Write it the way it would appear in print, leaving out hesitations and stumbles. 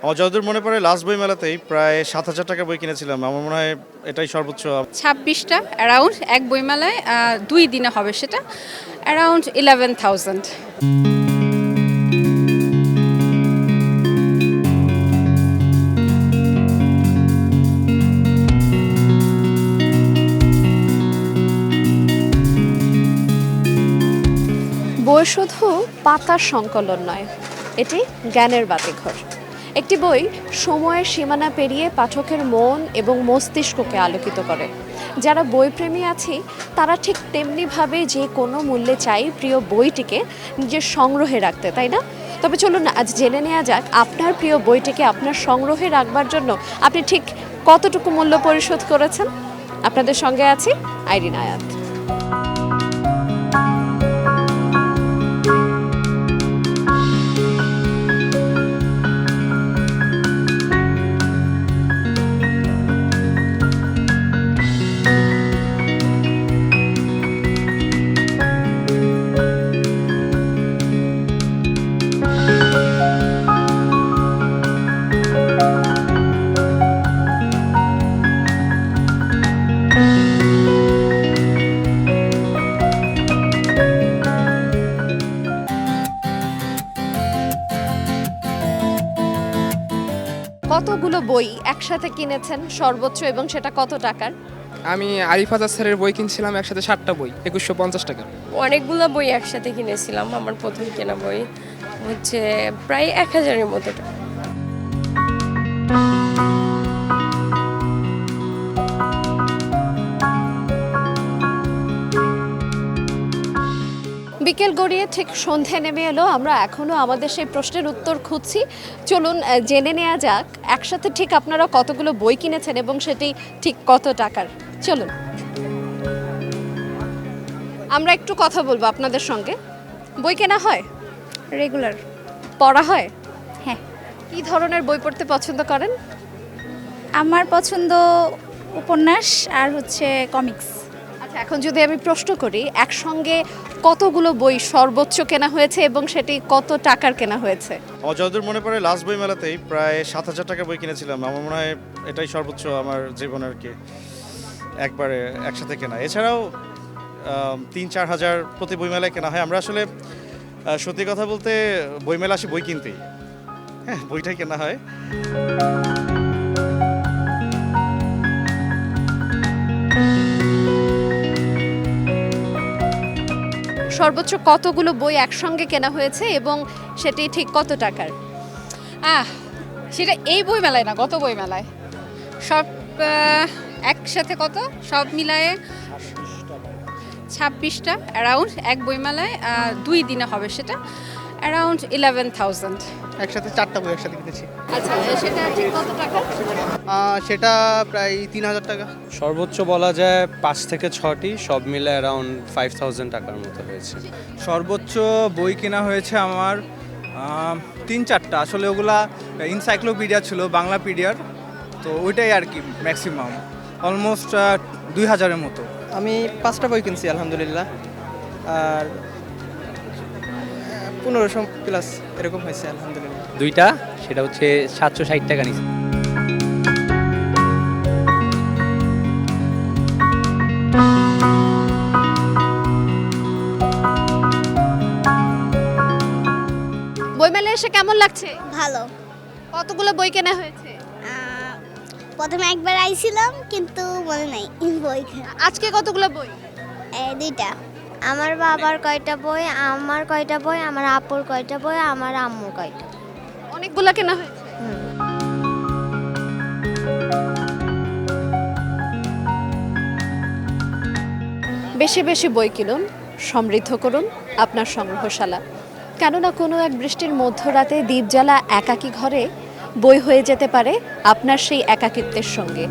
আমার যতদূর মনে পড়ে লাস্ট বই মেলাতেই প্রায় ৭,০০০ টাকার বই কিনেছিলাম। আমার মনে হয় এটাই সর্বোচ্চ। ২৬টা অ্যারাউন্ড এক বইমেলায় ২ দিনে হবে সেটা অ্যারাউন্ড 11,000। বই শুধু পাতার সংকলন নয়, এটি জ্ঞানের বাতিঘর। একটি বই সময়ের সীমানা পেরিয়ে পাঠকের মন এবং মস্তিষ্ককে আলোকিত করে। যারা বইপ্রেমী আছি তারা ঠিক তেমনিভাবে যে কোনো মূল্যে চাই প্রিয় বইটিকে নিজের সংগ্রহে রাখতে, তাই না? তবে চলুন আজ জেনে নেওয়া যাক আপনার প্রিয় বইটিকে আপনার সংগ্রহে রাখবার জন্য আপনি ঠিক কতটুকু মূল্য পরিশোধ করেছেন। আপনাদের সঙ্গে আছি আইরিন আয়াত। কতগুলো বই একসাথে কিনেছেন সর্বোচ্চ এবং সেটা কত টাকার? আমি আরিফ আজাদ স্যারের বই কিনছিলাম একসাথে 7টা বই 2150 টাকা। অনেকগুলো বই একসাথে কিনেছিলাম। আমার প্রথম কেনা বই হচ্ছে প্রায় 1000-এর মতো টাকা। বিকেল গড়িয়ে ঠিক সন্ধে নেমে এলো, আমরা এখনো আমাদের সেই প্রশ্নের উত্তর খুঁজছি। চলুন জেনে নেওয়া যাক একসাথে ঠিক আপনারা কতগুলো বই কিনেছেন এবং সেটি ঠিক কত টাকার। চলুন আমরা একটু কথা বলবো আপনাদের সঙ্গে। বই কেনা হয়? রেগুলার। পড়া হয়? হ্যাঁ। কি ধরনের বই পড়তে পছন্দ করেন? আমার পছন্দ উপন্যাস আর হচ্ছে কমিক্স। আচ্ছা, এখন যদি আমি প্রশ্ন করি একসঙ্গে কতগুলো বই সর্বোচ্চ কেনা হয়েছে এবং সেটি কত টাকার কেনা হয়েছে? আমার যতদূর মনে পড়ে লাস্ট বই মেলাতেই প্রায় ৭,০০০ টাকার বই কিনেছিলাম। আমার মনে হয় এটাই সর্বোচ্চ আমার জীবনের আর কি একবারে একসাথে কেনা। এছাড়াও ৩-৪ হাজার প্রতি বই মেলায় কেনা হয়। আমরা আসলে সত্যি কথা বলতে বই মেলা আসি বই কিনতেই, হ্যাঁ বইটাই কেনা হয়। সর্বোচ্চ কতগুলো বই একসঙ্গে কেনা হয়েছে এবং সেটি ঠিক কত টাকার? সেটা এই বই মেলায় না, গত বই মেলায় সব একসাথে কত সব মিলায়ে 26টা অ্যারাউন্ড এক বইমেলায় 2 দিনে হবে সেটা অ্যারাউন্ড 11,000। একসাথে 4টা বই একসাথে কিনেছি। আচ্ছা, সেটা ঠিক কত টাকা? সেটা প্রায় 3000 টাকা। সর্বোচ্চ বলা যায় 5 থেকে 6টি, সব মিলে অ্যারাউন্ড 5000 টাকার মতো হয়েছে। সর্বোচ্চ বই কেনা হয়েছে আমার 3-4টা। আসলে ওগুলা ইনসাইক্লোপিডিয়া ছিল, বাংলাপিডিয়ার, তো ওইটাই আর কি ম্যাক্সিমাম অলমোস্ট 2000-এর মতো। আমি 5টা বই কিনছি আলহামদুলিল্লাহ, আর 1500 প্লাস এরকম হয়েছে আলহামদুলিল্লাহ। দুইটা, সেটা হচ্ছে 760 টাকা নিচ্ছে। বইমেলায় এসে কেমন লাগছে? ভালো। কতগুলো বই কেনা হয়েছে? প্রথমে একবার আইছিলাম কিন্তু মনে নাই বই। আজকে কতগুলো বই? 2টা। আমার বাবার কয়টা বই, আমার কয়টা বই, আমার আপুর কয়টা বই, আমার আম্মুর কয়টা। অনেকগুলো কেনা হয়েছে। বেশি বেশি বই কিনুন, সমৃদ্ধ করুন আপনার সংগ্রহশালা। কেননা কোনো এক বৃষ্টির মধ্যরাতে দ্বীপজ্বালা একাকী ঘরে বই হয়ে যেতে পারে আপনার সেই একাকিত্বের সঙ্গে।